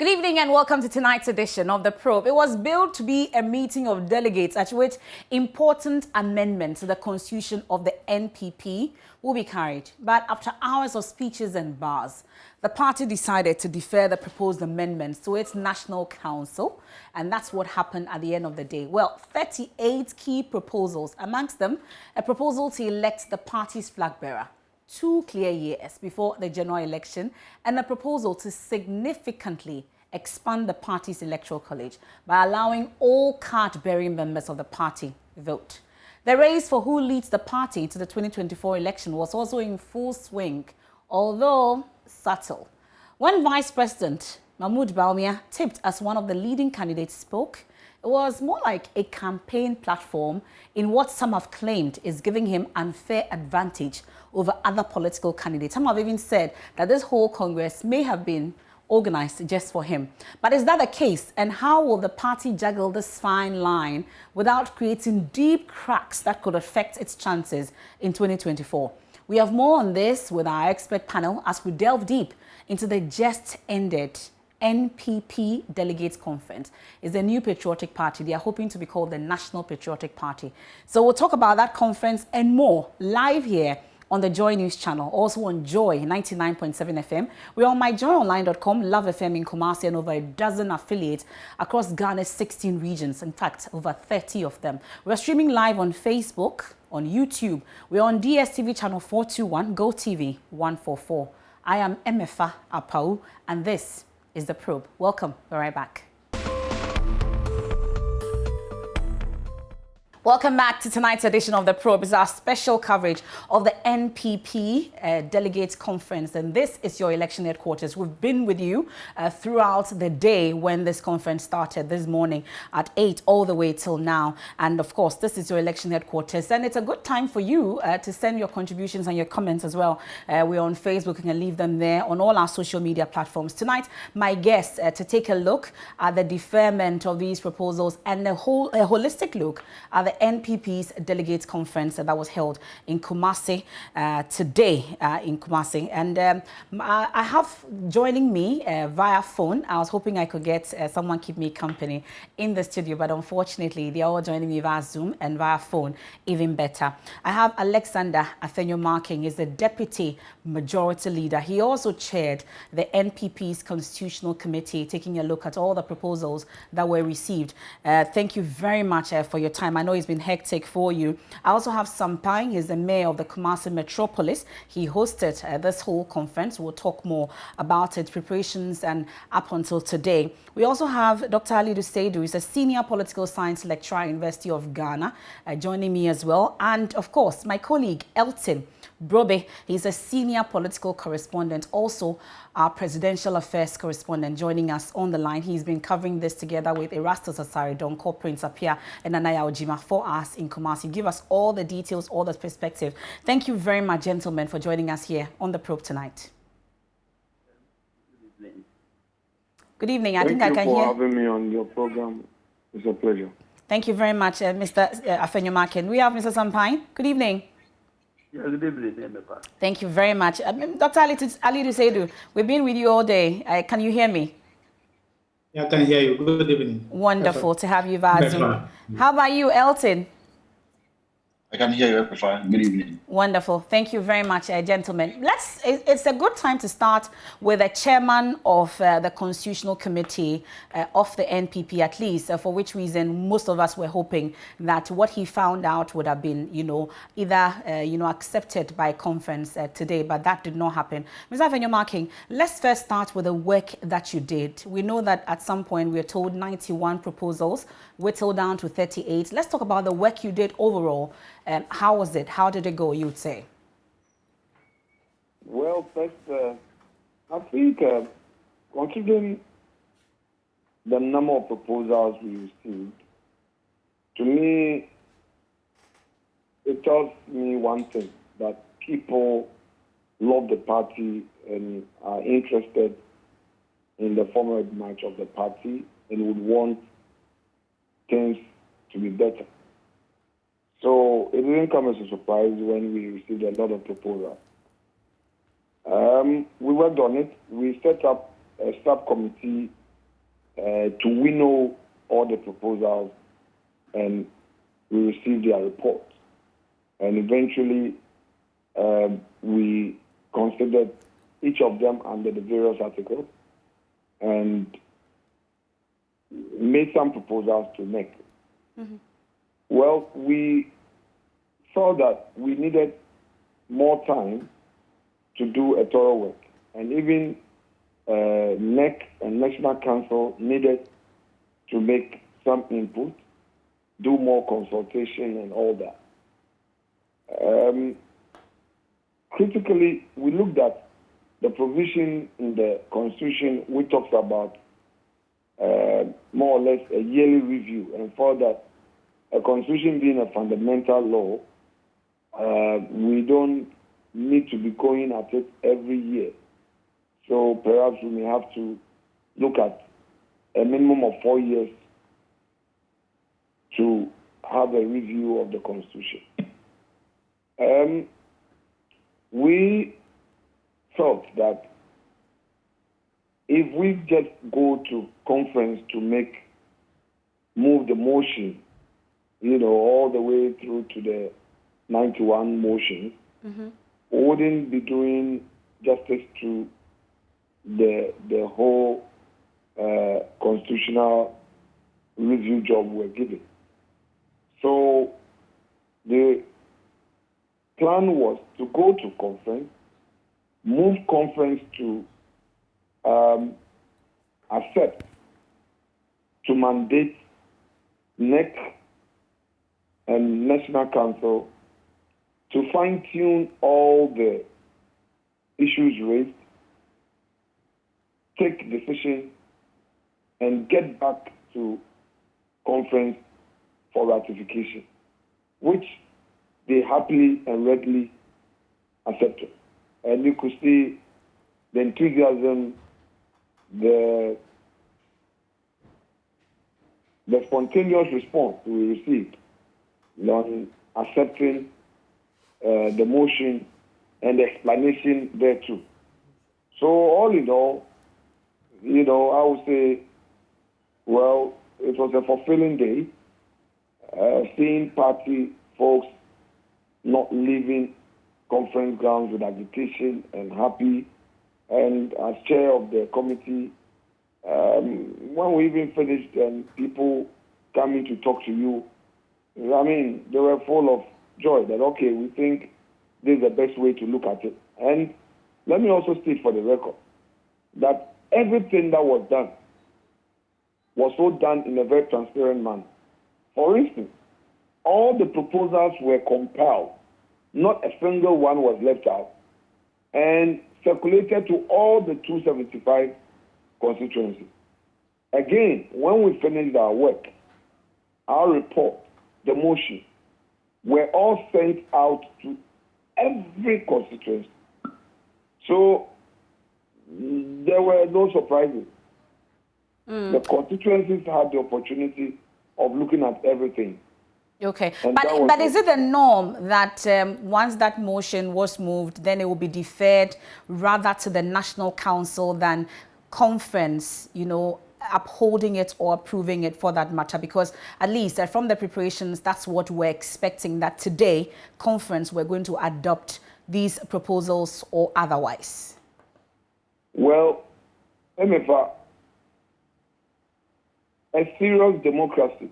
Good evening and welcome to tonight's edition of The Probe. It was billed to be a meeting of delegates at which important amendments to the constitution of the NPP will be carried. But after hours of speeches and bars, the party decided to defer the proposed amendments to its National Council, and that's what happened at the end of the day. Well, 38 key proposals, amongst them a proposal to elect the party's flag bearer 2 clear years before the general election, and a proposal to significantly expand the party's electoral college by allowing all card-bearing members of the party vote. The race for who leads the party to the 2024 election was also in full swing, although subtle. When Vice President Mahmoud Bawumia, tipped as one of the leading candidates, spoke, it was more like a campaign platform in what some have claimed is giving him unfair advantage over other political candidates. Some have even said that this whole Congress may have been organized just for him. But is that the case? And how will the party juggle this fine line without creating deep cracks that could affect its chances in 2024? We have more on this with our expert panel as we delve deep into the just ended NPP Delegates Conference. Is a new patriotic party. They are hoping to be called the National Patriotic Party. So we'll talk about that conference and more live here on the JoyNews channel, also on Joy 99.7 FM. We're on myjoyonline.com, Love FM in Kumasi, and over a dozen affiliates across Ghana's 16 regions. In fact, over 30 of them. We're streaming live on Facebook, on YouTube. We're on DSTV channel 421, GoTV 144. I am Emefa Apau, and this is The Probe. Welcome. We're right back. Welcome back to tonight's edition of The Probe. It's our special coverage of the NPP Delegates Conference, and this is your election headquarters. We've been with you throughout the day when this conference started this morning at 8 all the way till now. And of course, this is your election headquarters, and it's a good time for you to send your contributions and your comments as well. We're on Facebook. You can leave them there on all our social media platforms. Tonight, my guest to take a look at the deferment of these proposals and a holistic look at the NPP's Delegates Conference that was held in Kumasi today in Kumasi. And I have joining me via phone. I was hoping I could get someone keep me company in the studio, but unfortunately they're all joining me via Zoom and via phone, even better. I have Alexander Afinomaki. He's the Deputy Majority Leader. He also chaired the NPP's Constitutional Committee, taking a look at all the proposals that were received. Thank you very much for your time. I know it's been hectic for you. I also have Sampai. He's the mayor of the Kumasi Metropolis. He hosted this whole conference. We'll talk more about its preparations and up until today. We also have Dr. Alidu. He's a senior political science lecturer at University of Ghana, joining me as well. And of course, my colleague Elton Brobbe. He's a senior political correspondent, also our presidential affairs correspondent, joining us on the line. He's been covering this together with Erastus Asare, Don Prince Apia, and Anaya Ojima for us in Kumasi. Give us all the details, all the perspective. Thank you very much, gentlemen, for joining us here on The Probe tonight. Good evening. I think I can hear. Thank you for having me on your program. It's a pleasure. Thank you very much, Mr. Afinomaki. We have Mr. Sampai. Good evening. Yes, good evening. Thank you very much. Dr. Alidu, we've been with you all day. Can you hear me? Yeah, I can hear you. Good evening. Wonderful to have you via Zoom. How about you, Elton? I can hear you fine. Good evening. Wonderful. Thank you very much, gentlemen. It's a good time to start with the chairman of the Constitutional Committee of the NPP, at least, for which reason most of us were hoping that what he found out would have been, either, accepted by conference today, but that did not happen. Mr. Afinomaki, let's first start with the work that you did. We know that at some point we were told 91 proposals, whittled down to 38. Let's talk about the work you did overall. How was it? How did it go, you would say? Well, first, I think considering the number of proposals we received, to me, it tells me one thing, that people love the party and are interested in the forward march of the party and would want things to be better. So it didn't come as a surprise when we received a lot of proposals. We worked on it. We set up a subcommittee to winnow all the proposals, and we received their report. And eventually, we considered each of them under the various articles and made some proposals to NEC. Mm-hmm. Well, we saw that we needed more time to do a thorough work, and even NEC and National Council needed to make some input, do more consultation and all that. Critically, we looked at the provision in the Constitution which talks about more or less a yearly review, and for that, a Constitution being a fundamental law, we don't need to be going at it every year. So perhaps we may have to look at a minimum of 4 years to have a review of the Constitution. We felt that if we just go to conference to move the motion, all the way through to the 91 motion, mm-hmm. we wouldn't be doing justice to the whole constitutional review job we're given. So the plan was to go to conference, move conference to accept, to mandate NEC and National Council to fine-tune all the issues raised, take decision, and get back to conference for ratification, which they happily and readily accepted. And you could see the enthusiasm, the spontaneous response we received on accepting the motion and the explanation there too. So all in all, I would say, well, it was a fulfilling day, seeing party folks not leaving conference grounds with agitation and happy. And as chair of the committee, when we even finished and people coming to talk to you, they were full of joy that, okay, we think this is the best way to look at it. And let me also state for the record that everything that was done was so done in a very transparent manner. For instance, all the proposals were compiled. Not a single one was left out, and circulated to all the 275 constituencies. Again, when we finished our work, our report, the motion, were all sent out to every constituency. So there were no surprises. The constituencies had the opportunity of looking at everything. Okay, but is it the norm that once that motion was moved, then it will be deferred rather to the National Council than conference, upholding it or approving it for that matter? Because at least from the preparations, that's what we're expecting, that today, conference, we're going to adopt these proposals or otherwise. Well, MFA, a serious democracy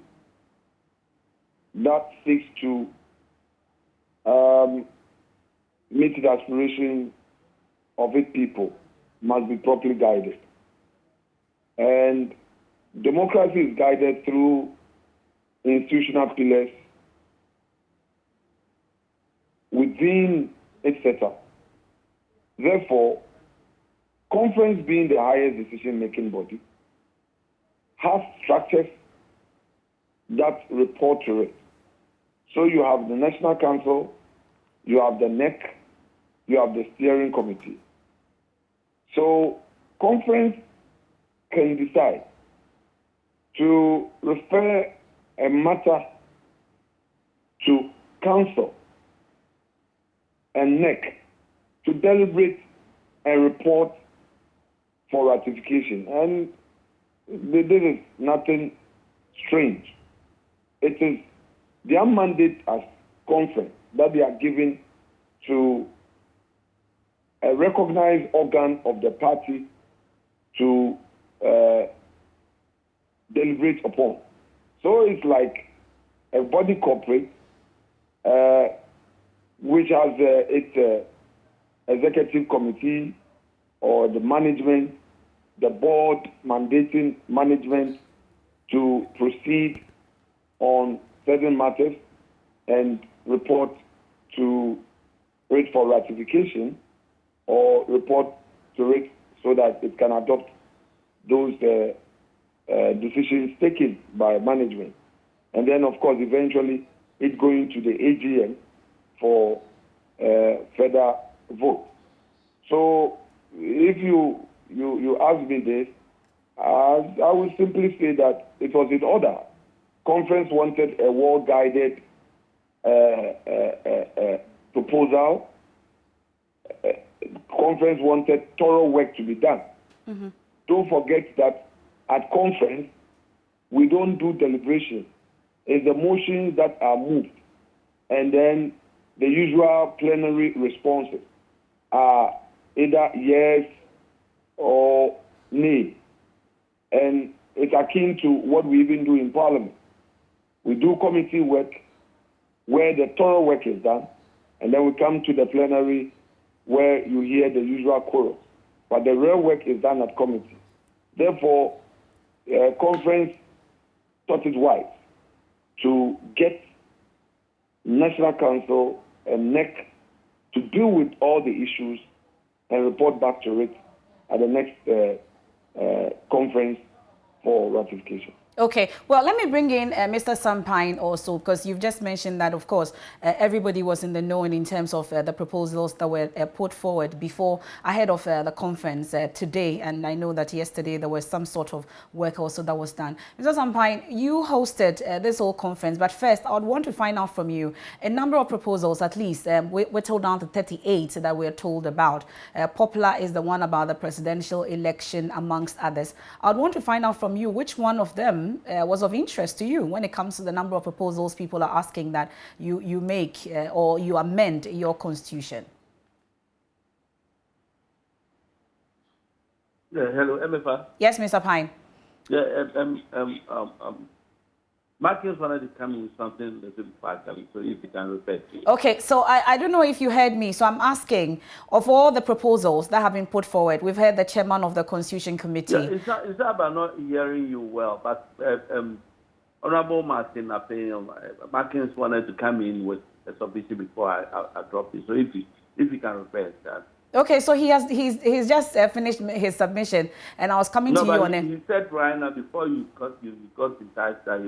that seeks to meet the aspirations of its people must be properly guided. And democracy is guided through institutional pillars within its setup. Therefore, conference being the highest decision-making body has structures that report to it. So you have the National Council, you have the NEC, you have the steering committee. So conference can decide to refer a matter to council and NEC to deliberate and report for ratification. And this is nothing strange. It is their mandate as conference that they are giving to a recognized organ of the party to deliberate upon. So it's like a body corporate which has its executive committee or the management, the board mandating management to proceed on certain matters and report to it for ratification or report to it so that it can adopt those decisions taken by management. And then, of course, eventually it going to the AGM for further vote. So if you ask me this, I would simply say that it was in order. Conference wanted a well-guided proposal. Conference wanted thorough work to be done. Mm-hmm. Don't forget that at conference, we don't do deliberation. It's the motions that are moved. And then the usual plenary responses are either yes or nay. And it's akin to what we even do in Parliament. We do committee work where the thorough work is done, and then we come to the plenary where you hear the usual chorus. But the real work is done at committee. Therefore, conference thought it wise to get National Council and NEC to deal with all the issues and report back to it at the next conference for ratification. Okay, well, let me bring in Mr. Sampine also, because you've just mentioned that, of course, everybody was in the knowing in terms of the proposals that were put forward ahead of the conference today. And I know that yesterday there was some sort of work also that was done. Mr. Sampine, you hosted this whole conference, but first, I would want to find out from you a number of proposals, at least. We're told down to 38 that we're told about. Popular is the one about the presidential election, amongst others. I'd want to find out from you which one of them was of interest to you when it comes to the number of proposals people are asking that you make or you amend your constitution. Yeah, hello, MFA. Yes, Mr. Pine. Yeah, Marcus wanted to come with something a little faster, so if you can repeat. Okay, so I don't know if you heard me, so I'm asking, of all the proposals that have been put forward, we've heard the chairman of the Constitution Committee. Yeah, it's not about not hearing you well, but Honorable Martin Marcus wanted to come in with a submission before I drop it, so if you can repeat that. Okay, so he's just finished his submission, and I was coming to you on it. He said right now before you got in touch that he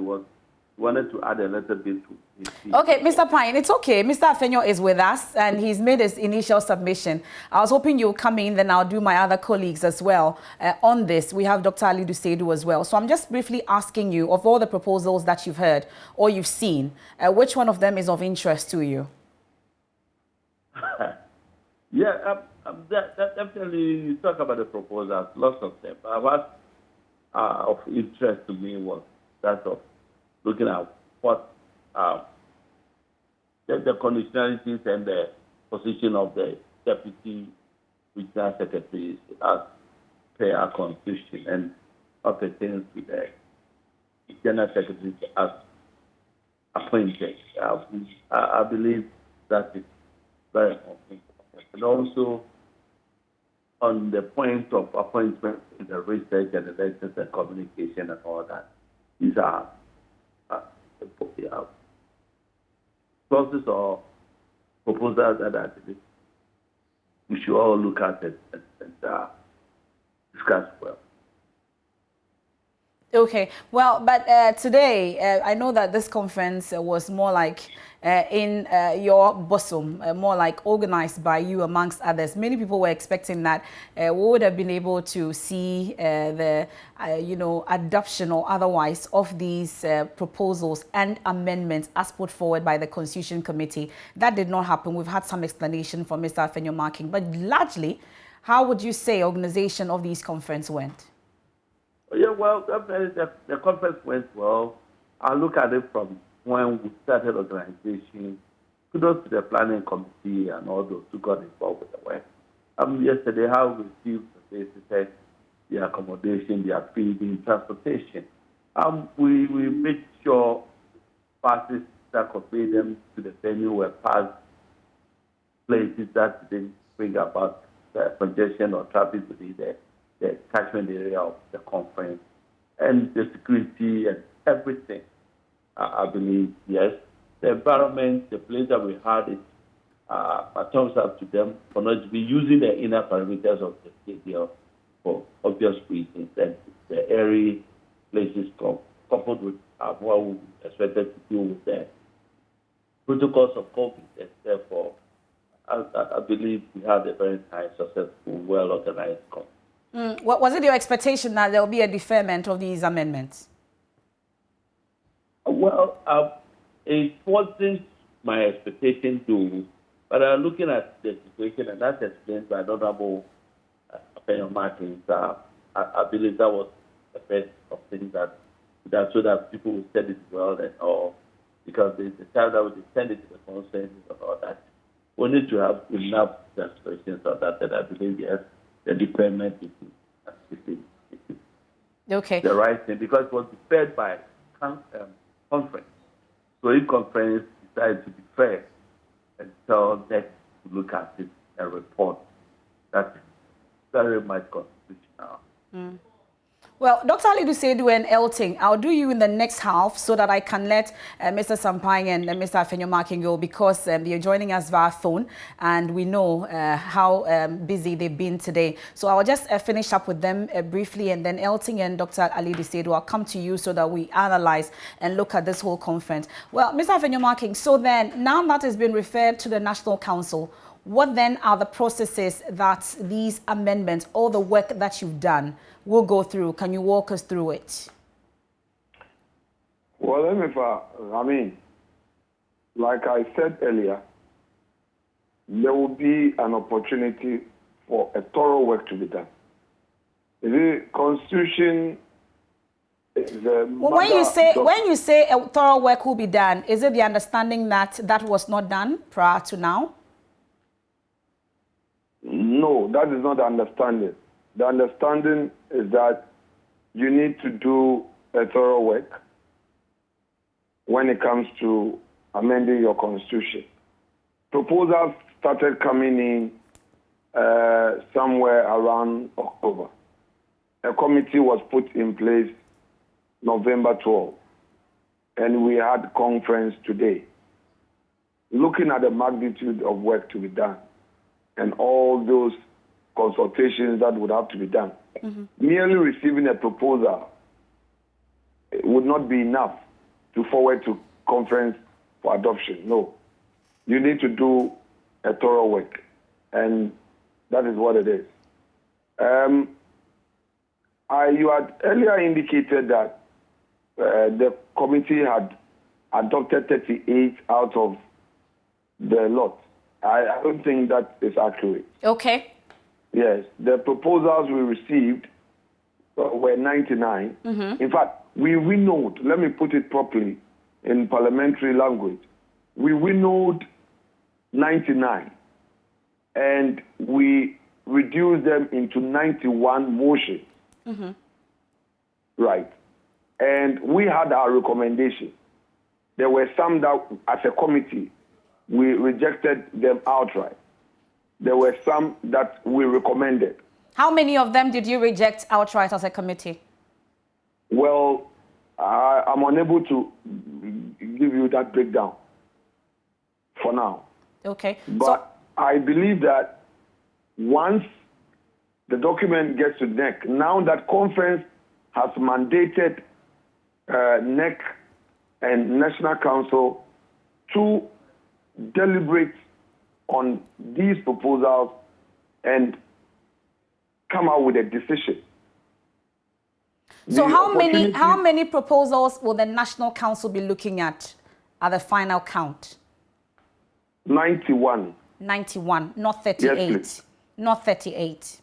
wanted to add a little bit to his speech. Okay, Mr. Pine, it's okay. Mr. Afenyo is with us, and he's made his initial submission. I was hoping you'll come in, then I'll do my other colleagues as well on this. We have Dr. Alidu as well. So I'm just briefly asking you, of all the proposals that you've heard or you've seen, which one of them is of interest to you? Yeah, definitely you talk about the proposals, lots of them. What of interest to me was that of looking at what the conditionalities and the position of the deputy regional secretaries as per our constitution and what pertains to the general secretaries as appointed. I believe that is very important. And also on the point of appointment in the research and elections and communication and all that, these are clauses or proposals that I believe we should all look at it and discuss well. Okay, well, but today, I know that this conference was more like in your bosom, more like organized by you amongst others. Many people were expecting that we would have been able to see the, adoption or otherwise of these proposals and amendments as put forward by the Constitution Committee. That did not happen. We've had some explanation from Mr. Afinomaki, but largely, how would you say organization of these conference went? Yeah, well, the conference went well. I look at it from when we started organization. Kudos to the planning committee and all those who got involved with the work. Yesterday, how we received the visitors, the accommodation, their feeding, transportation. We made sure buses that convey them to the venue were passed places that didn't bring about congestion or traffic within the catchment area of the conference, and the security and everything. I believe, yes. The environment, the place that we had it, a thumbs up to them for not to be using the inner perimeters of the stadium for obvious reasons, and the area places coupled with what we expected to do with the protocols of COVID, and therefore, I believe we had a very nice, successful, well-organized conference. Was it your expectation that there will be a deferment of these amendments? Well, it wasn't my expectation to, but looking at the situation, and that's explained by Honorable Afinomaki, I believe that was the best of things that so that people will study it well and all, because the time that we send it to the consensus and all that, we need to have enough demonstrations of that I believe, yes, the deferment is okay. The right thing, because it was deferred by conference. So if conference decided to defer until next to look at it and report, that's very much constitutional. Well, Dr. Alidu Sedu and Elton, I'll do you in the next half so that I can let Mr. Sampang and Mr. Afinomaki go, because they're joining us via phone and we know how busy they've been today. So I'll just finish up with them briefly, and then Elton and Dr. Alidu Sedu, I'll come to you so that we analyze and look at this whole conference. Well, Mr. Afinomaki, so then now that has been referred to the National Council, what then are the processes that these amendments, all the work that you've done, will go through? Can you walk us through it? Well, like I said earlier, there will be an opportunity for a thorough work to be done. The Constitution is when you say a thorough work will be done, is it the understanding that that was not done prior to now? No, that is not the understanding. The understanding is that you need to do a thorough work when it comes to amending your constitution. Proposals started coming in somewhere around October. A committee was put in place November 12, and we had conference today. Looking at the magnitude of work to be done and all those consultations that would have to be done. Merely receiving a proposal would not be enough to forward to conference for adoption. No. You need to do a thorough work, and that is what it is. You had earlier indicated that the committee had adopted 38 out of the lot. I don't think that is accurate. Okay. Yes, the proposals we received were 99. In fact, we winnowed, let me put it properly in parliamentary language, we winnowed 99, and we reduced them into 91 motions. Right. And we had our recommendation. There were some that, as a committee, we rejected them outright. There were some that we recommended. How many of them did you reject outright as a committee? Well, I'm unable to give you that breakdown for now. Okay. But I believe that once the document gets to NEC, now that conference has mandated NEC and National Council to deliberate on these proposals and come out with a decision. So how many proposals will the National Council be looking at the final count? 91. 91, not 38. Yes, not 38.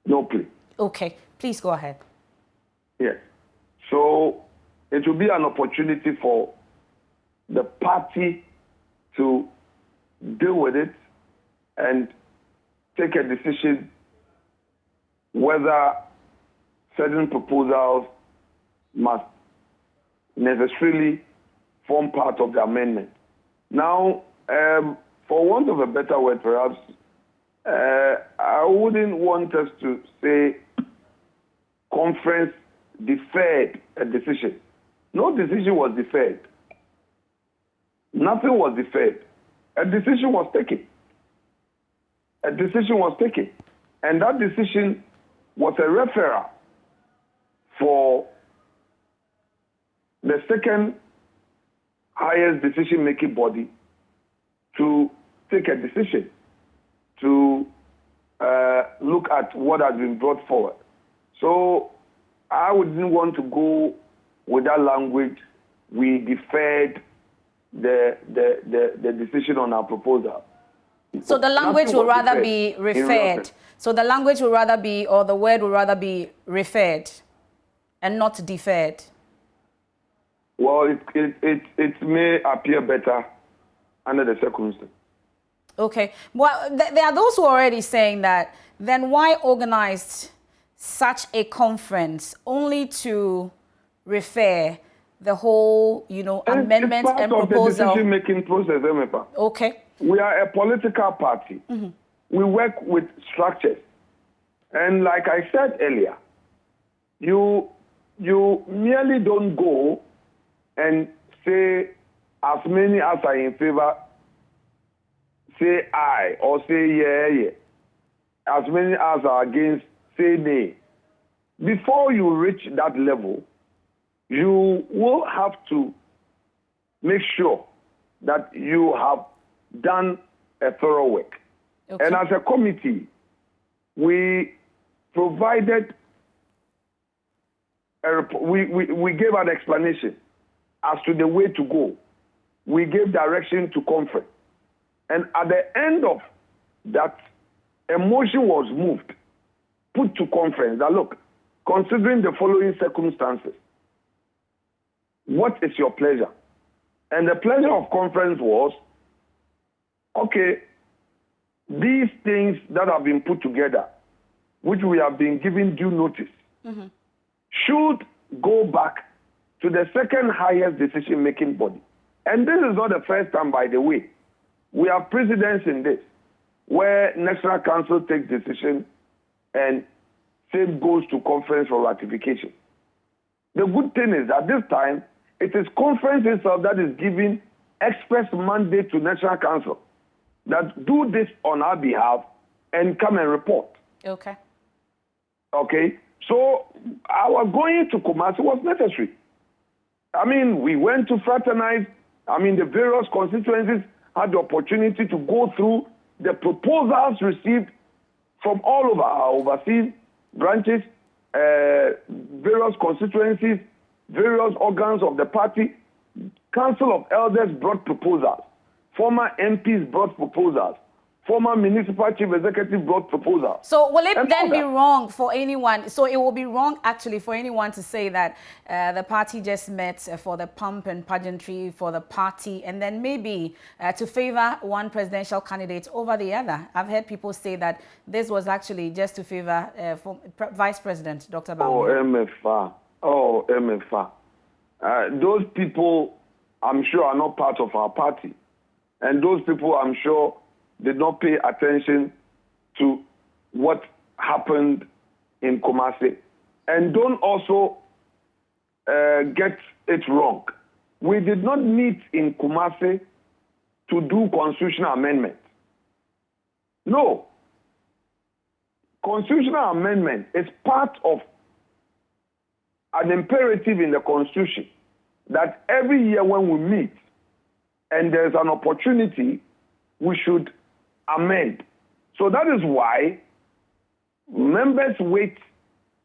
No, please. Okay, please go ahead. Yes. So it will be an opportunity for the party to deal with it and take a decision whether certain proposals must necessarily form part of the amendment. Now, for want of a better word, perhaps, I wouldn't want us to say conference deferred a decision. No decision was deferred. Nothing was deferred. A decision was taken. A decision was taken. And that decision was a referral for the second highest decision-making body to take a decision to look at what has been brought forward. So I wouldn't want to go with that language. We deferred the decision on our proposal. So the language will rather be referred. So the language will rather be, or the word will rather be referred and not deferred. Well, it may appear better under the circumstances. Okay. Well, there are those who are already saying that, then why organize such a conference only to refer the whole, amendment and proposal? It's part of the decision-making process, Emepa. Okay. We are a political party. Mm-hmm. We work with structures. And like I said earlier, you merely don't go and say, as many as are in favor, say aye, or say yeah. As many as are against, say nay. Before you reach that level, you will have to make sure that you have done a thorough work. Okay. And as a committee, we provided, we gave an explanation as to the way to go. We gave direction to conference. And at the end of that, a motion was moved, put to conference that, look, considering the following circumstances, what is your pleasure? And the pleasure of conference was, okay, these things that have been put together, which we have been given due notice, mm-hmm. should go back to the second highest decision-making body. And this is not the first time, by the way. We have precedents in this, where National Council takes decision and same goes to conference for ratification. The good thing is that this time, it is conference itself that is giving express mandate to National Council that do this on our behalf and come and report. Okay. Okay. So our going to Kumasi was necessary. I mean, we went to fraternize. I mean, the various constituencies had the opportunity to go through the proposals received from all over our overseas branches, various constituencies, various organs of the party. Council of Elders brought proposals. Former MPs brought proposals. Former municipal chief executive brought proposals. So will it then be wrong for anyone? So it will be wrong actually for anyone to say that the party just met for the pomp and pageantry for the party and then maybe to favor one presidential candidate over the other. I've heard people say that this was actually just to favor Vice President Dr. Bawumia. MFA. Those people, I'm sure, are not part of our party. And those people, I'm sure, did not pay attention to what happened in Kumasi. And don't also get it wrong. We did not meet in Kumasi to do constitutional amendment. No. Constitutional amendment is part of an imperative in the Constitution that every year when we meet and there's an opportunity, we should amend. So that is why members wait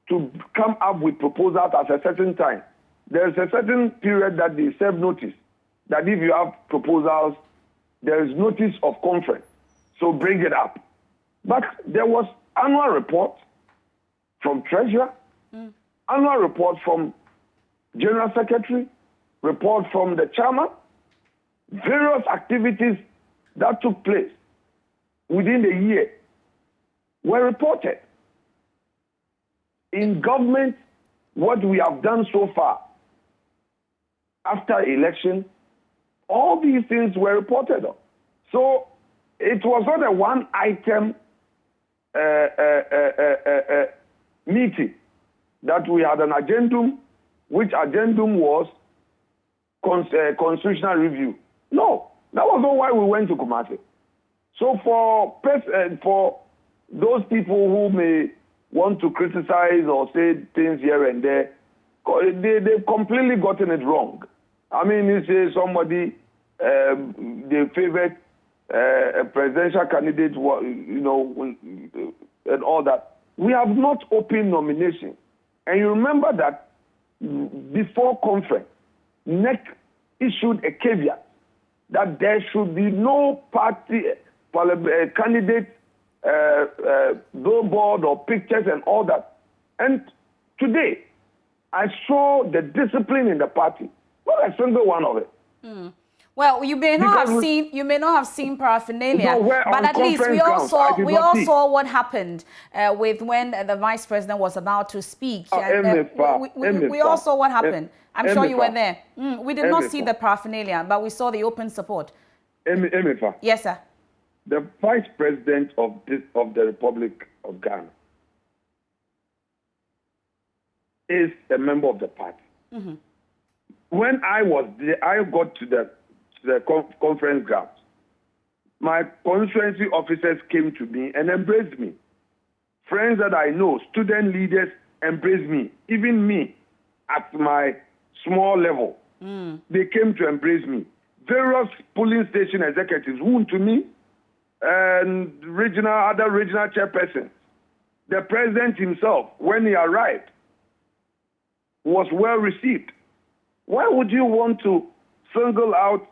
to come up with proposals at a certain time. There is a certain period that they serve notice that if you have proposals, there is notice of conference. So bring it up. But there was annual report from Treasurer, annual report from General Secretary, report from the chairman, various activities that took place within the year were reported. In government, what we have done so far after election, all these things were reported on. So it was not a one-item meeting that we had an addendum, which addendum was constitutional review. No, that was not why we went to Kumasi. So for those people who may want to criticize or say things here and there, they've completely gotten it wrong. I mean, you say somebody, they favored a presidential candidate, you know, and all that. We have not opened nomination. And you remember that before conference, NEC issued a caveat that there should be no party candidate billboard or pictures and all that. And today, I saw the discipline in the party. Not a single one of it. Mm. Well, you may not have seen paraphernalia, but at least we all saw what happened with when the vice president was about to speak. We all saw what happened. I'm sure you were there. We did not see the paraphernalia, but we saw the open support. Yes, sir. The vice president of the Republic of Ghana is a member of the party. Mm-hmm. When I was there, I got to the conference grounds. My constituency officers came to me and embraced me. Friends that I know, student leaders embraced me. Even me, at my small level, they came to embrace me. Various polling station executives, who to me, and other regional chairpersons. The president himself, when he arrived, was well received. Why would you want to single out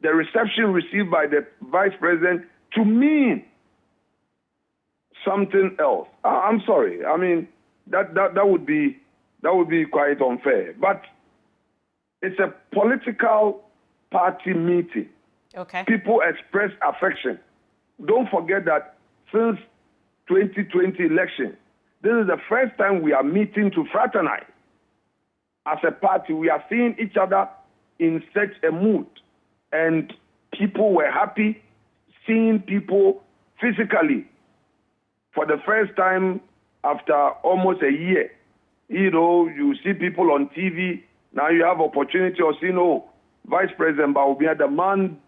the reception received by the vice president to mean something else? I'm sorry. I mean, that would be quite unfair. But it's a political party meeting. Okay. People express affection. Don't forget that since 2020 election, this is the first time we are meeting to fraternize. As a party, we are seeing each other in such a mood. And people were happy seeing people physically for the first time after almost a year. You know, you see people on TV. Now you have opportunity of seeing, Vice President Bawumia, the man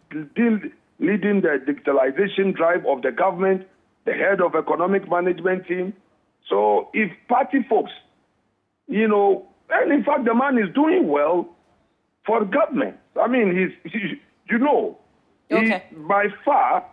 leading the digitalization drive of the government, the head of economic management team. So if party folks, and in fact, the man is doing well for government. I mean, okay. By far,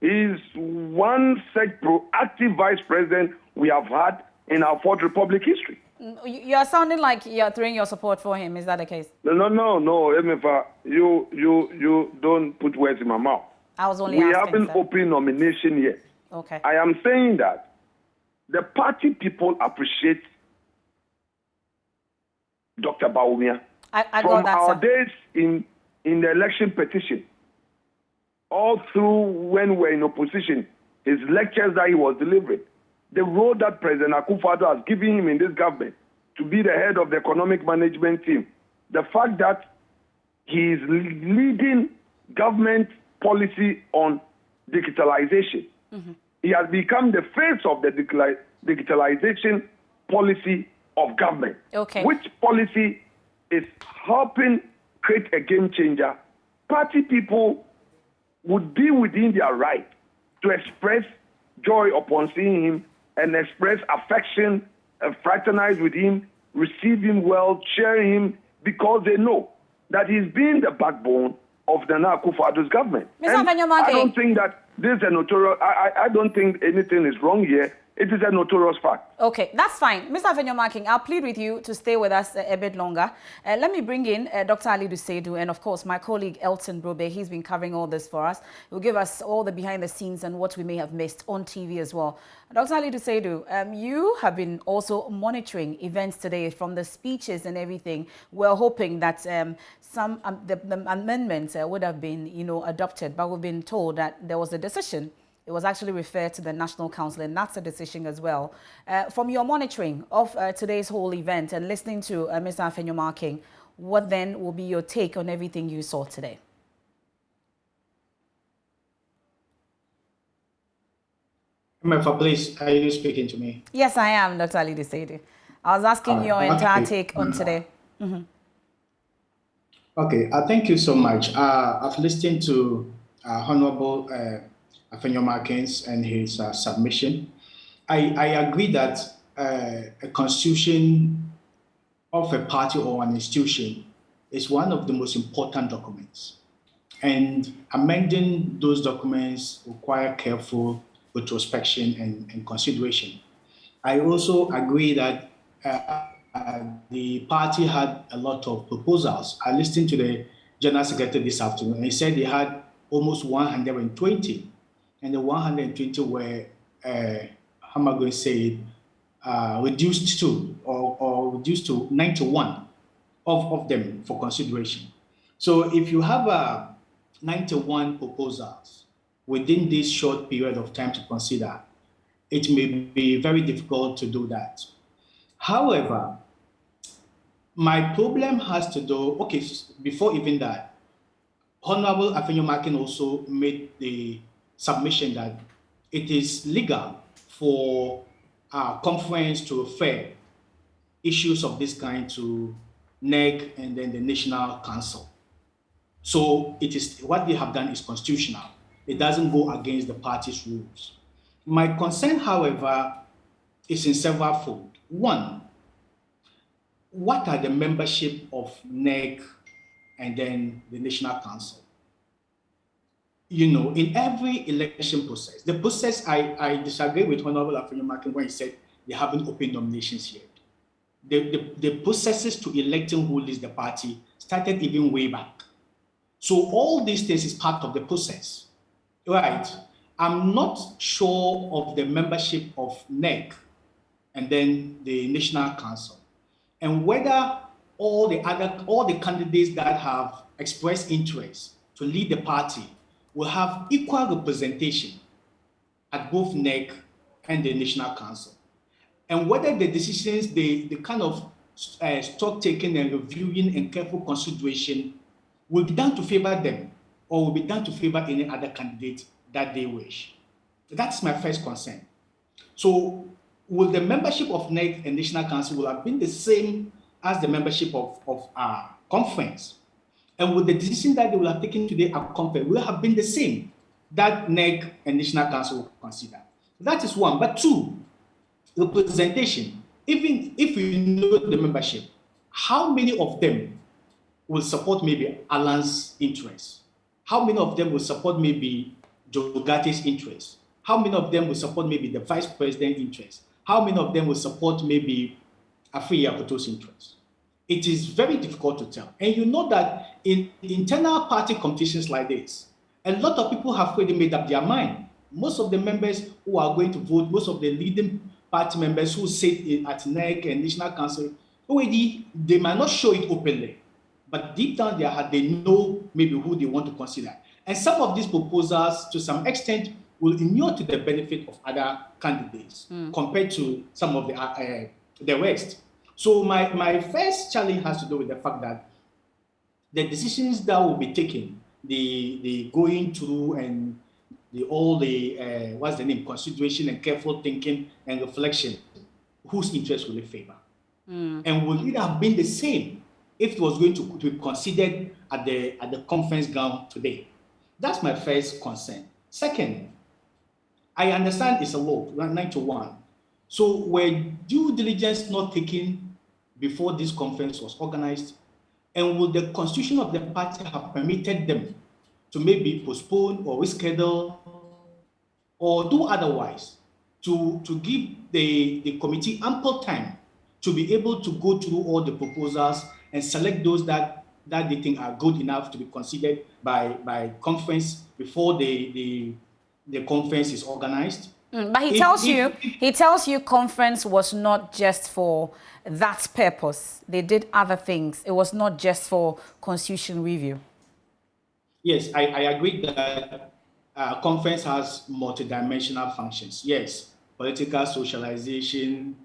he's one such proactive vice president we have had in our Fourth Republic history. You're sounding like you're throwing your support for him. Is that the case? No, Emefa, you don't put words in my mouth. I was only asking. We haven't opened nomination yet. Okay. I am saying that the party people appreciate Dr. Bawumia. I from got that, our sir. days in the election petition, all through when we're in opposition, his lectures that he was delivering, the role that President Akufo-Addo has given him in this government to be the head of the economic management team, the fact that he is leading government policy on digitalization. Mm-hmm. He has become the face of the digitalization policy of government, which policy is helping create a game changer. Party people would be within their right to express joy upon seeing him and express affection and fraternize with him, receive him well, cheer him, because they know that he's been the backbone of the Akufo-Addo's government. And I don't think that this is a notorious, I don't think anything is wrong here It is a notorious fact. Okay, that's fine. Mr. Afinomaki, I'll plead with you to stay with us a bit longer. Let me bring in Dr. Alidu and, of course, my colleague Elton Brobbe. He's been covering all this for us. He'll give us all the behind the scenes and what we may have missed on TV as well. Dr. Alidu, you have been also monitoring events today from the speeches and everything. We're hoping that some the amendments would have been, adopted, but we've been told that there was a decision. It was actually referred to the National Council, and that's a decision as well. From your monitoring of today's whole event and listening to Mr. Afinomaki, what then will be your take on everything you saw today? Mefa, please, are you speaking to me? Yes, I am, Dr. Alidu. I was asking your entire take on today. Mm-hmm. Okay, thank you so much. I've listened to Honorable Afinomaki and his submission. I agree that a constitution of a party or an institution is one of the most important documents. And amending those documents require careful retrospection and consideration. I also agree that the party had a lot of proposals. I listened to the General Secretary this afternoon, and he said they had almost 120. And the 120 were, how am I going to say it, reduced to, or reduced to 91 of them for consideration. So if you have 91 proposals within this short period of time to consider, it may be very difficult to do that. However, my problem has to do, okay, before even that, Honorable Afinomaki also made the submission that it is legal for a conference to refer issues of this kind to NEC and then the National Council. So it is what they have done is constitutional. It doesn't go against the party's rules. My concern, however, is in several fold. One, what are the membership of NEC and then the National Council? In every election process, the process, I disagree with Honorable Afinomaki when he said they haven't opened nominations yet. The processes to electing who leads the party started even way back. So all these things is part of the process, right? I'm not sure of the membership of NEC and then the National Council, and whether all the candidates that have expressed interest to lead the party will have equal representation at both NEC and the National Council, and whether the decisions, the kind of stock taking and reviewing and careful consideration will be done to favor them or will be done to favor any other candidate that they wish. That's my first concern. So will the membership of NEC and National Council will have been the same as the membership of our conference? And will the decision that they will have taken today at conference will have been the same that NEC and National Council will consider? That is one. But two, representation. Even if we know the membership, how many of them will support maybe Alan's interests? How many of them will support maybe Joe Gatti's interests? How many of them will support maybe the vice president's interests? How many of them will support maybe Afi Yakoto's interests? It is very difficult to tell. And you know that in internal party competitions like this, a lot of people have already made up their mind. Most of the members who are going to vote, most of the leading party members who sit at NEC and National Council, already they might not show it openly, but deep down their heart, they know maybe who they want to consider. And some of these proposals, to some extent, will inure to the benefit of other candidates compared to some of the rest. So my first challenge has to do with the fact that the decisions that will be taken, the going through and consideration and careful thinking and reflection, whose interest will it favor? And will it have been the same if it was going to be considered at the conference ground today? That's my first concern. Second, I understand it's a law, 9-1. So were due diligence not taken before this conference was organized? And would the constitution of the party have permitted them to maybe postpone or reschedule or do otherwise to give the committee ample time to be able to go through all the proposals and select those that they think are good enough to be considered by conference before the conference is organized. But he tells you conference was not just for that purpose. They did other things. It was not just for constitution review. Yes, I agree that conference has multidimensional functions. Yes, political socialization,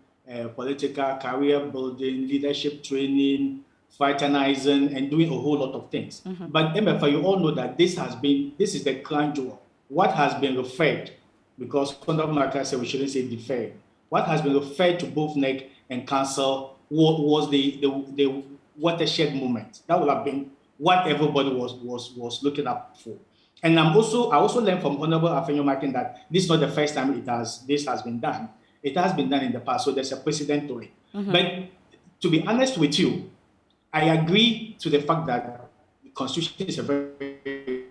political career building, leadership training, fraternizing, and doing a whole lot of things. But MFA, you all know that this is the crown jewel. What has been referred, because Honorable Marka said we shouldn't say deferred. What has been referred to both NEC and Council was the watershed moment. That would have been what everybody was looking up for. And I also learned from Honorable Afinomaki that this is not the first time this has been done. It has been done in the past, so there's a precedent to it. But to be honest with you, I agree to the fact that the Constitution is a very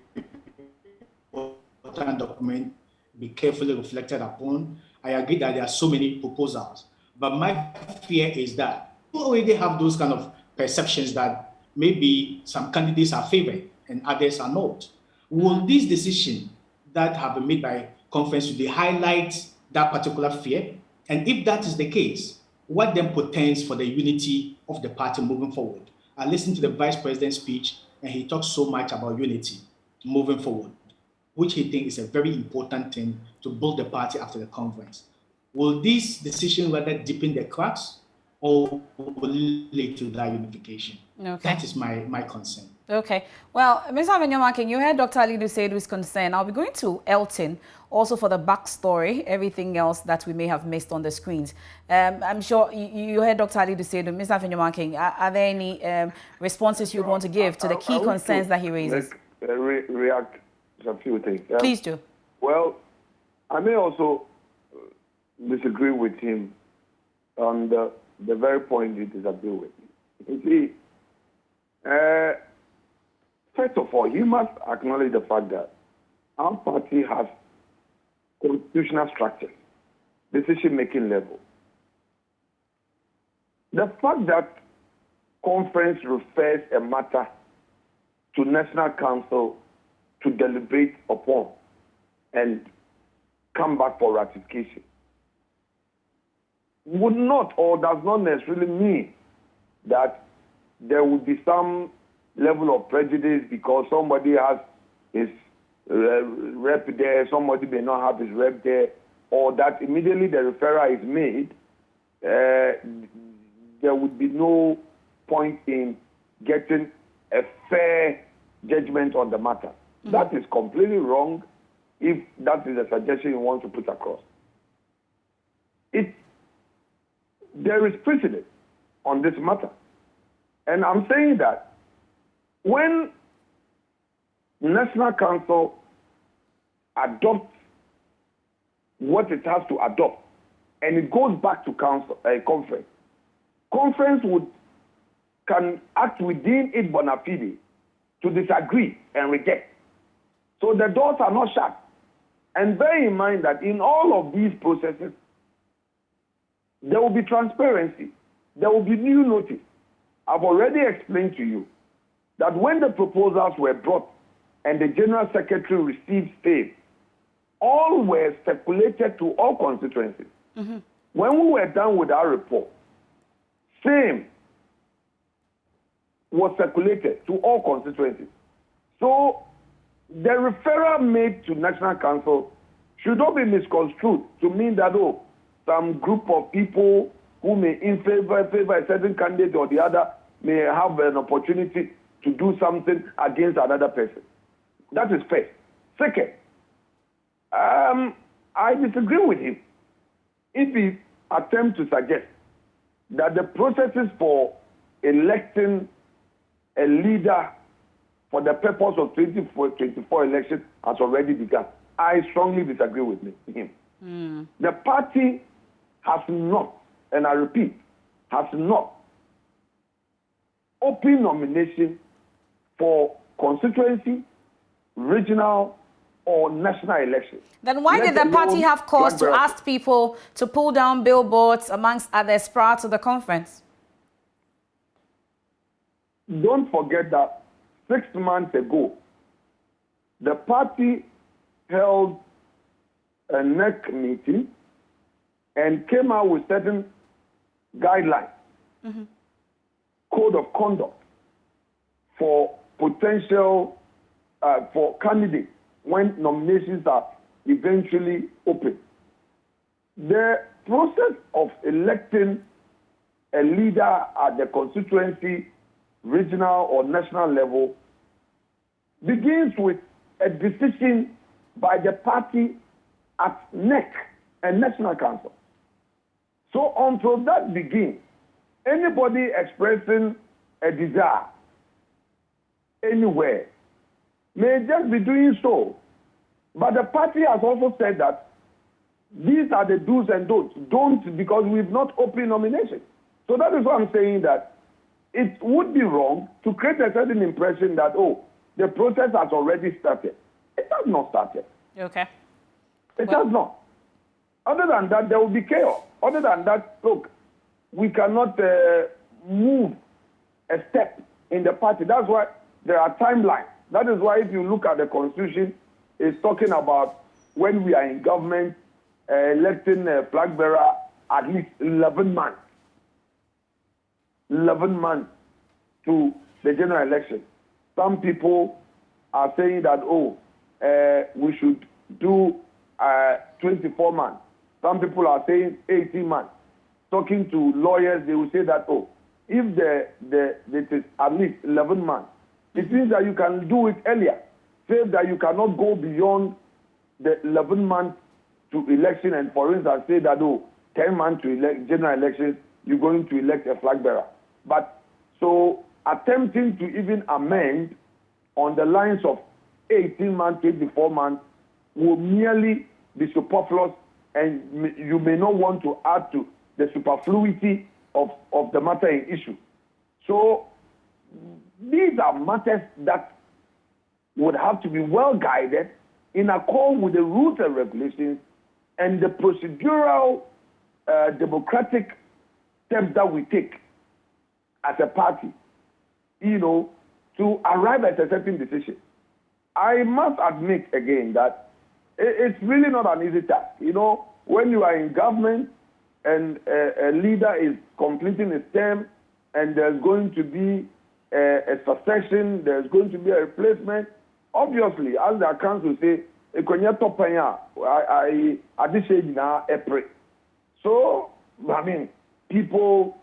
important document, be carefully reflected upon. I agree that there are so many proposals, but my fear is that we already have those kind of perceptions that maybe some candidates are favored and others are not. Will these decisions that have been made by conference today highlight that particular fear? And if that is the case, what then portends for the unity of the party moving forward? I listened to the Vice President's speech, and he talked so much about unity moving forward, which he thinks is a very important thing to build the party after the conference. Will this decision rather deepen the cracks or will lead to that unification? Okay. That is my concern. Okay. Well, Mr. Amenoma, you heard Dr. Alidu say his concern. I'll be going to Elton also for the backstory, everything else that we may have missed on the screens. I'm sure you heard Dr. Alidu say to Mr. Amenoma, are there any responses you want to give to the key concerns that he raises? React to a few things. Please do. Well, I may also disagree with him on the very point he disagreed with. You see, first of all, he must acknowledge the fact that our party has constitutional structure, decision-making level. The fact that conference refers a matter to National Council to deliberate upon and come back for ratification would not or does not necessarily mean that there would be some level of prejudice because somebody has his rep there, somebody may not have his rep there, or that immediately the referral is made, there would be no point in getting a fair judgment on the matter. That is completely wrong if that is a suggestion you want to put across. There is precedent on this matter. And I'm saying that when National Council adopts what it has to adopt and it goes back to conference can act within its bona fide to disagree and reject. So the doors are not shut. And bear in mind that in all of these processes, there will be transparency. There will be new notice. I've already explained to you that when the proposals were brought and the General Secretary received same, all were circulated to all constituencies. When we were done with our report, same was circulated to all constituencies. So the referral made to National Council should not be misconstrued to mean that, some group of people who may favor a certain candidate or the other may have an opportunity to do something against another person. That is first. Second, I disagree with him if he attempts to suggest that the processes for electing a leader for the purpose of 2024 election has already begun. I strongly disagree with him. The party has not, and I repeat, has not open nomination for constituency, regional, or national elections. Then why did the party have cause to ask people to pull down billboards, amongst others, prior to the conference? Don't forget that 6 months ago, the party held a NEC meeting and came out with certain guidelines, code of conduct for potential, for candidates when nominations are eventually open. The process of electing a leader at the constituency, regional or national level begins with a decision by the party at NEC and National Council. So until that begins, anybody expressing a desire anywhere may just be doing so. But the party has also said that these are the do's and don'ts. Don't, because we've not opened nominations. So that is why I'm saying that it would be wrong to create a certain impression that, oh, the process has already started. It has not started. Okay. It has not. Other than that, there will be chaos. Other than that, look, we cannot move a step in the party. That's why there are timelines. That is why if you look at the Constitution, it's talking about when we are in government, electing a flag bearer at least 11 months. 11 months to the general election. Some people are saying that, oh, we should do 24 months. Some people are saying 18 months. Talking to lawyers, they will say that, oh, if it is at least 11 months, it means that you can do it earlier. Say that you cannot go beyond the 11 months to election and, for instance, say that, oh, 10 months to elect general elections, you're going to elect a flag bearer. But so attempting to even amend on the lines of 18 months, 24 months will merely be superfluous, and you may not want to add to the superfluity of the matter in issue. So these are matters that would have to be well guided in accord with the rules and regulations and the procedural democratic steps that we take as a party, to arrive at a certain decision. I must admit again that it's really not an easy task. When you are in government and a leader is completing his term and there's going to be a succession, there's going to be a replacement, obviously, as the council say, so, I mean, people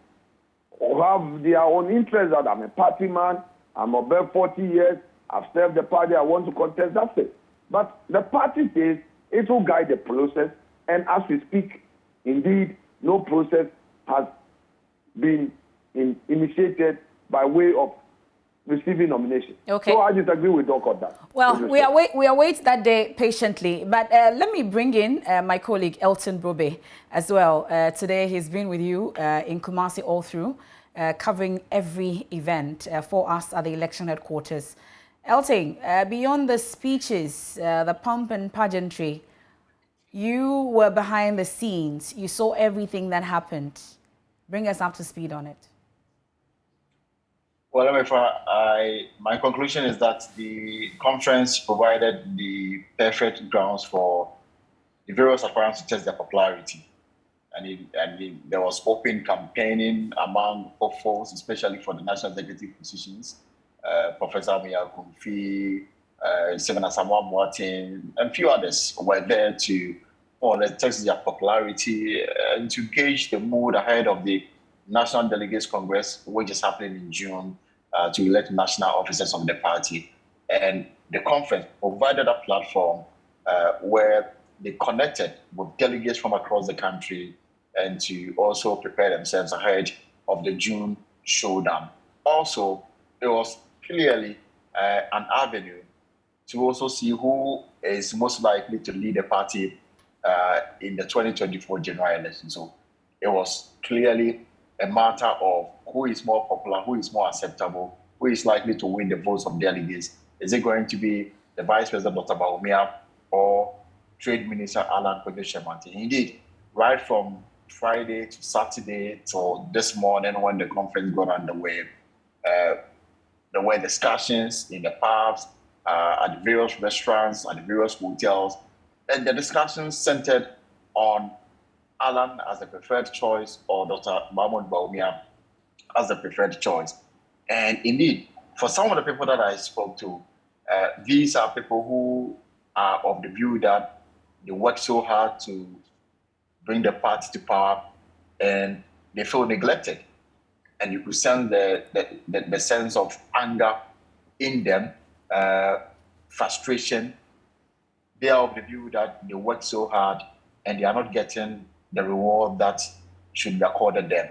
have their own interests that I'm a party man, I'm above 40 years, I've served the party, I want to contest, that's it. But the party says it will guide the process, and as we speak, indeed, no process has been initiated by way of receiving nomination. Okay. So I disagree with Doc on that. Well, we await that day patiently. But let me bring in my colleague Elton Brobbe as well. Today he's been with you in Kumasi all through, covering every event for us at the election headquarters. Elton, beyond the speeches, the pomp and pageantry, you were behind the scenes. You saw everything that happened. Bring us up to speed on it. Well, my conclusion is that the conference provided the perfect grounds for the various aspirants to test their popularity. And there was open campaigning among hopefuls, especially for the national executive positions. Professor Mia Kumfi, Semana Samoa Martin, and a few others were there to test their popularity and to gauge the mood ahead of the National Delegates Congress, which is happening in June, to elect national officers of the party. And the conference provided a platform where they connected with delegates from across the country and to also prepare themselves ahead of the June showdown. Also, it was clearly an avenue to also see who is most likely to lead the party in the 2024 general election. So it was clearly a matter of who is more popular, who is more acceptable, who is likely to win the votes of delegates. Is it going to be the Vice President, Dr. Baumia, or Trade Minister Alan Kofi. Indeed, right from Friday to Saturday till this morning when the conference got underway, there were discussions in the pubs, at the various restaurants, at the various hotels, and the discussions centered on Alan as the preferred choice or Dr. Mahmoud Bawumia as the preferred choice. And indeed, for some of the people that I spoke to, these are people who are of the view that they work so hard to bring the party to power and they feel neglected. And you could sense the sense of anger in them, frustration. They are of the view that they work so hard and they are not getting the reward that should be accorded them.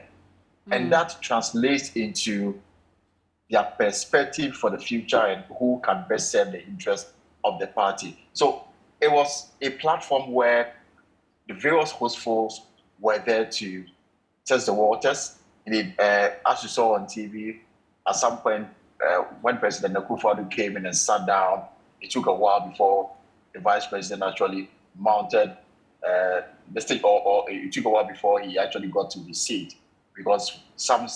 And that translates into their perspective for the future and who can best serve the interests of the party. So it was a platform where the various hostefuls were there to test the waters. As you saw on TV, at some point, when President Akufo-Addo came in and sat down, it took a while before the vice president actually mounted the stage, or it took a while before he actually got to his seat, because some,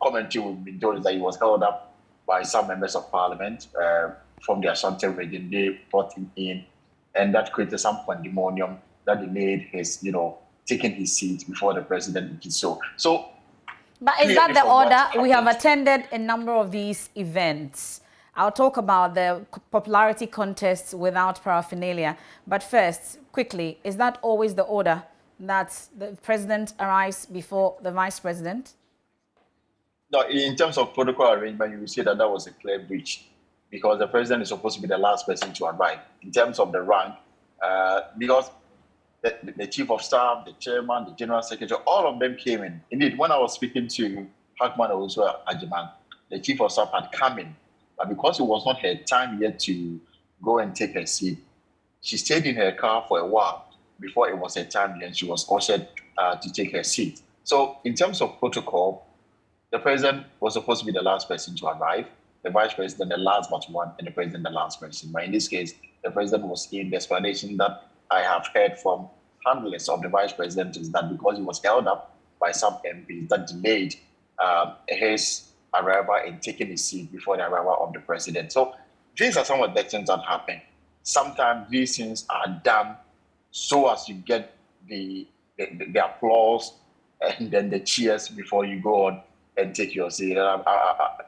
commentary would be told that he was held up by some members of parliament from the Ashanti region. They brought him in, and that created some pandemonium that delayed his, taking his seat before the president did so. But is that the order? We have attended a number of these events. I'll talk about the popularity contests without paraphernalia. But first, quickly, is that always the order, that the president arrives before the vice president? No, in terms of protocol arrangement, you will see that was a clear breach, because the president is supposed to be the last person to arrive. In terms of the rank, because the chief of staff, the chairman, the general secretary, all of them came in. Indeed, when I was speaking to Hakman also Ajiman, the chief of staff had come in, but because it was not her time yet to go and take her seat, she stayed in her car for a while before it was her time, and she was ushered to take her seat. So in terms of protocol, the president was supposed to be the last person to arrive, the vice president the last but one, and the president the last person. But in this case, the president was in. The explanation that I have heard from handlers of the vice president is that because he was held up by some MPs, that delayed his arrival and taking his seat before the arrival of the president. So these are some of the things that happen. Sometimes these things are done so as you get the applause and then the cheers before you go on and take your seat. And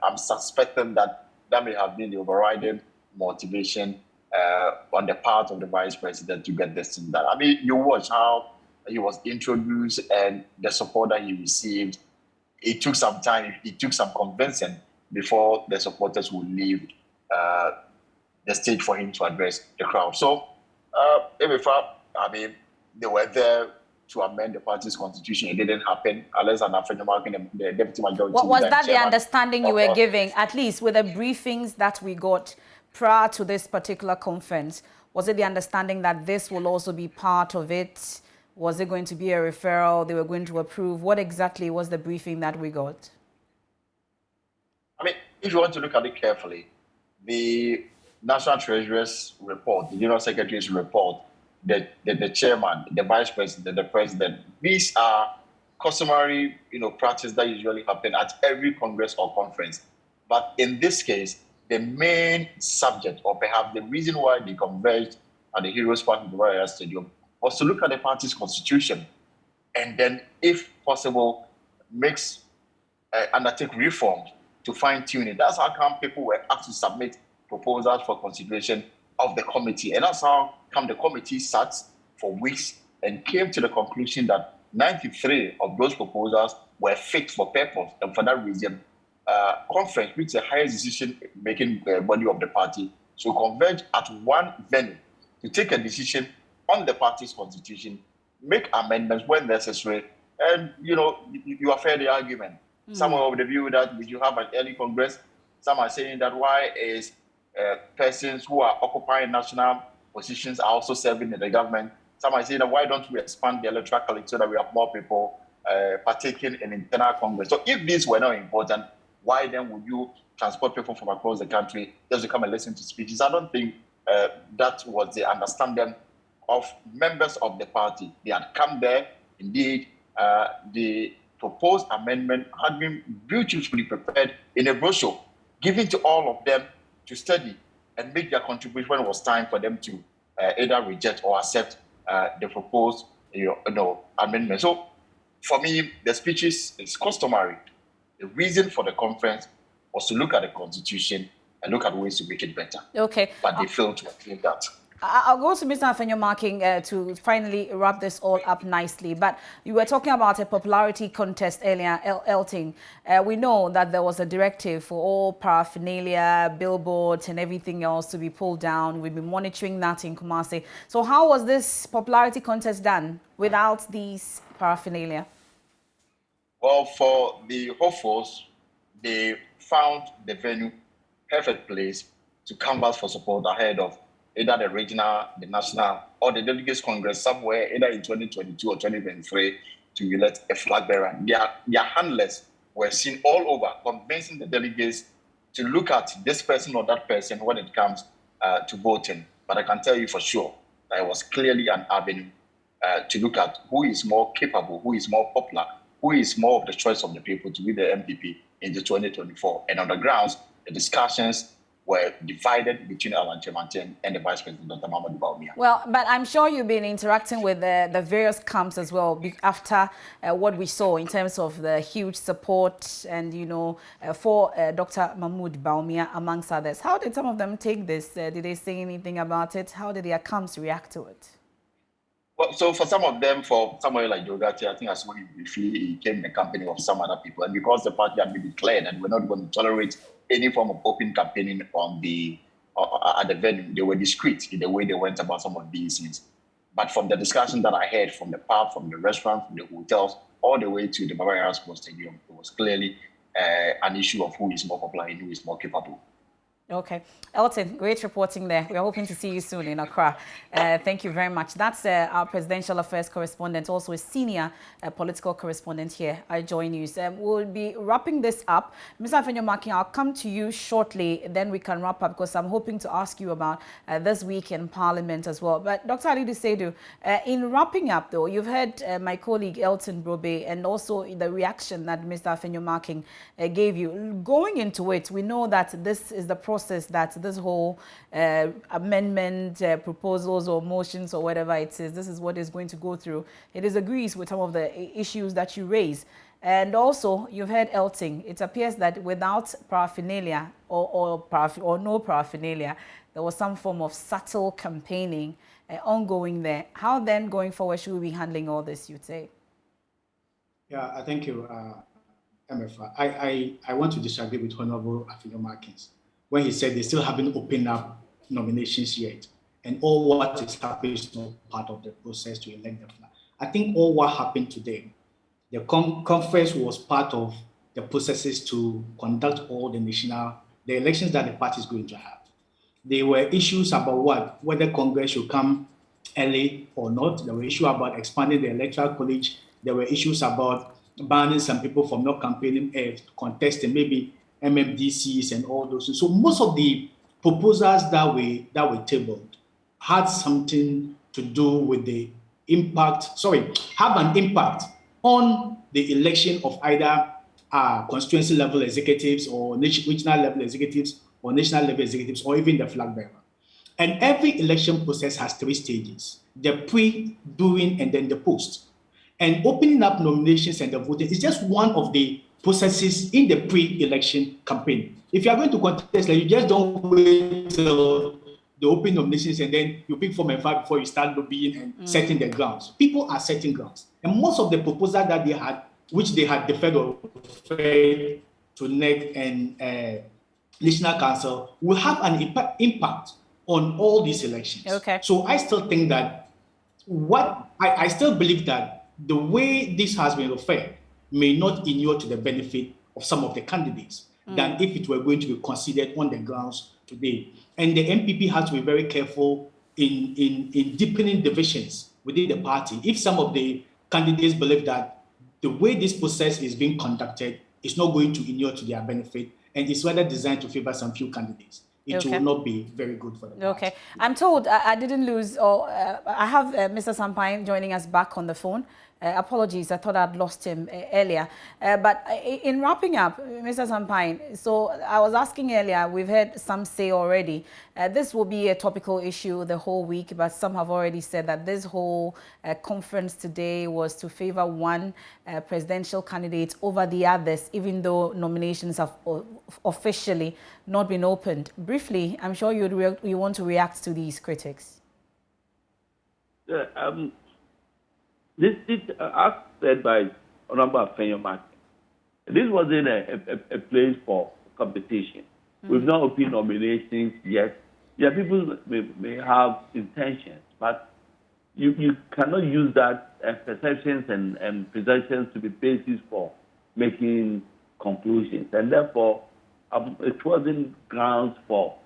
I'm suspecting that may have been the overriding motivation on the part of the vice president to get this thing done. I mean, you watch how he was introduced and the support that he received. It took some time. It took some convincing before the supporters would leave the stage for him to address the crowd. So, they were there to amend the party's constitution. It didn't happen unless an Afinomaki, the deputy majority. What was that the understanding you were giving, at least with the briefings that we got prior to this particular conference? Was it the understanding that this will also be part of it? Was it going to be a referral they were going to approve? What exactly was the briefing that we got? I mean, if you want to look at it carefully, the National Treasurer's report, the General Secretary's report, the chairman, the vice president, the president, these are customary, practice that usually happen at every congress or conference. But in this case, the main subject, or perhaps the reason why they converged at the Heroes Park Memorial Stadium, was to look at the party's constitution and then, if possible, undertake reforms to fine-tune it. That's how come people were asked to submit proposals for consideration of the committee. And that's how come the committee sat for weeks and came to the conclusion that 93 of those proposals were fit for purpose. And for that reason, conference, which is the highest decision-making body of the party, to converge at one venue to take a decision on the party's constitution, make amendments when necessary, and, you have heard the argument. Some of the view that we should have an early Congress. Some are saying that why is persons who are occupying national positions are also serving in the government. Some are saying that why don't we expand the electoral college so that we have more people partaking in internal Congress. So if these were not important, why then would you transport people from across the country just to come and listen to speeches? I don't think that was the understanding of members of the party. They had come there. Indeed, the proposed amendment had been beautifully prepared in a brochure, given to all of them to study and make their contribution when it was time for them to either reject or accept the proposed amendment. So, for me, the speeches is customary. The reason for the conference was to look at the constitution and look at ways to make it better. Okay. But they failed to achieve that. I'll go to Mr. Afinomaki to finally wrap this all up nicely. But you were talking about a popularity contest earlier, Elton. We know that there was a directive for all paraphernalia, billboards and everything else to be pulled down. We've been monitoring that in Kumasi. So how was this popularity contest done without these paraphernalia? Well, for the hopefuls, they found the venue, perfect place to canvass for support ahead of either the regional, the national, or the Delegates Congress somewhere, either in 2022 or 2023, to elect a flag bearer. Their handlers were seen all over, convincing the delegates to look at this person or that person when it comes to voting. But I can tell you for sure that it was clearly an avenue to look at who is more capable, who is more popular, who is more of the choice of the people to be the MPP in the 2024. And on the grounds, the discussions were divided between Alan Chemanten and the Vice President, Dr. Mahmoud Bawumia. Well, but I'm sure you've been interacting with the various camps as well after what we saw in terms of the huge support and, for Dr. Mahmoud Bawumia, amongst others. How did some of them take this? Did they say anything about it? How did their camps react to it? Well, so for some of them, for somebody like Jogati, I think as well, he came in the company of some other people. And because the party had been declared and we're not going to tolerate any form of open campaigning on at the venue, they were discreet in the way they went about some of these things. But from the discussion that I heard from the pub, from the restaurant, from the hotels, all the way to the Bavaria Sports Stadium, it was clearly an issue of who is more popular and who is more capable. Okay. Elton, great reporting there. We're hoping to see you soon in Accra. Thank you very much. That's our presidential affairs correspondent, also a senior political correspondent here at JoyNews. We'll be wrapping this up. Mr. Afinomaki, I'll come to you shortly, then we can wrap up because I'm hoping to ask you about this week in Parliament as well. But Dr. Alidu Seidu, in wrapping up though, you've heard my colleague Elton Brobbe and also the reaction that Mr. Afinomaki gave you. Going into it, we know that this is the process that this whole amendment proposals or motions or whatever it is, this is what is going to go through. It disagrees with some of the issues that you raise. And also, you've heard Elton, it appears that without paraphernalia or no paraphernalia, there was some form of subtle campaigning ongoing there. How then, going forward, should we be handling all this, you'd say? Yeah, thank you, MFA. I want to disagree with Honorable Afinomaki when he said they still haven't opened up nominations yet. And all what is happening is not part of the process to elect the flag. I think all what happened today, the conference was part of the processes to conduct all the elections that the party is going to have. There were issues about whether Congress should come early or not. There were issues about expanding the electoral college. There were issues about banning some people from not campaigning, contesting maybe MMDCs and all those. So most of the proposals that were tabled had something to do with the have an impact on the election of either constituency level executives or regional level executives or national level executives or even the flag bearer. And every election process has 3 stages: the pre, during, and then the post. And opening up nominations and the voting is just one of the processes in the pre-election campaign. If you are going to contest, you just don't wait till the open nominations and then you pick 4 and 5 before you start lobbying and setting the grounds. People are setting grounds. And most of the proposals that they had, which they had deferred or referred to NEC and National Council, will have an impact on all these elections. Okay. So I still think that I still believe that the way this has been referred may not inure to the benefit of some of the candidates than if it were going to be considered on the grounds today. And the NPP has to be very careful in deepening divisions within the party. If some of the candidates believe that the way this process is being conducted is not going to inure to their benefit and is rather designed to favor some few candidates, it will not be very good for the party. Okay. I'm told I didn't lose, or I have Mr. Sampine joining us back on the phone. Apologies, I thought I'd lost him earlier. But in wrapping up, Mr. Sampine, so I was asking earlier, we've heard some say already, this will be a topical issue the whole week, but some have already said that this whole conference today was to favor one presidential candidate over the others, even though nominations have officially not been opened. Briefly, I'm sure you want to react to these critics. This as said by Honorable Afinomaki, this wasn't a place for competition. We've not opened nominations yet. Yeah, people may have intentions, but you cannot use that perceptions and presumptions to be basis for making conclusions. And therefore, it wasn't grounds for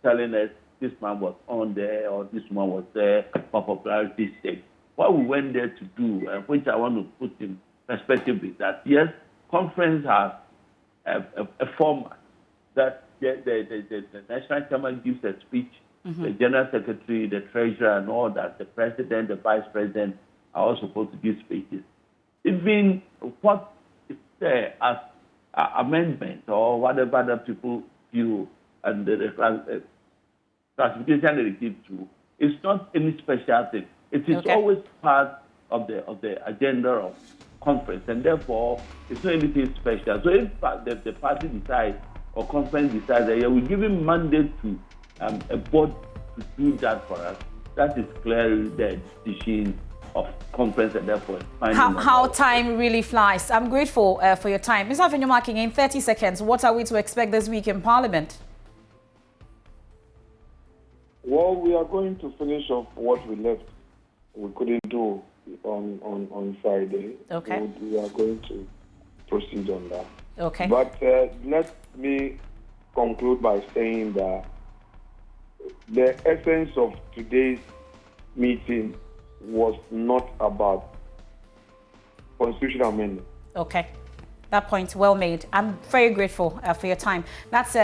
telling us this man was on there or this man was there for popularity's sake. What we went there to do, which I want to put in perspective, is that yes, conference has a format that the national chairman gives a speech, the general secretary, the treasurer, and all that. The president, the vice president are all supposed to give speeches. Even what is there as amendment or whatever that people feel and the classification they give to, it's not any special thing. It is always part of the agenda of conference, and therefore it's not anything special. So if the party decides or conference decides that we're giving mandate to a board to do that for us, that is clearly the decision of conference, and therefore how time really flies. I'm grateful for your time. Mr. Afinomaki, in 30 seconds, what are we to expect this week in Parliament? Well, we are going to finish off what we left. We couldn't do on Friday. Okay. We are going to proceed on that. Okay. But let me conclude by saying that the essence of today's meeting was not about constitutional amendment. Okay. That point well made. I'm very grateful for your time. That's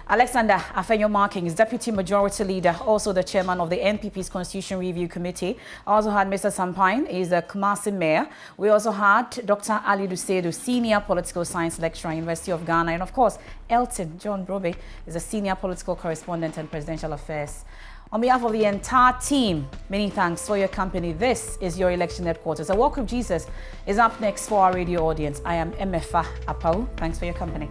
Alexander Afinomaki, is Deputy Majority Leader, also the Chairman of the NPP's Constitution Review Committee. I also had Mr. Sampine, is a Kumasi Mayor. We also had Dr. Alidu, Senior Political Science Lecturer at University of Ghana. And of course, Elton Brobbe is a Senior Political Correspondent and Presidential Affairs. On behalf of the entire team, many thanks for your company. This is your election headquarters. A Walk with Jesus is up next for our radio audience. I am Emefa Apau. Thanks for your company.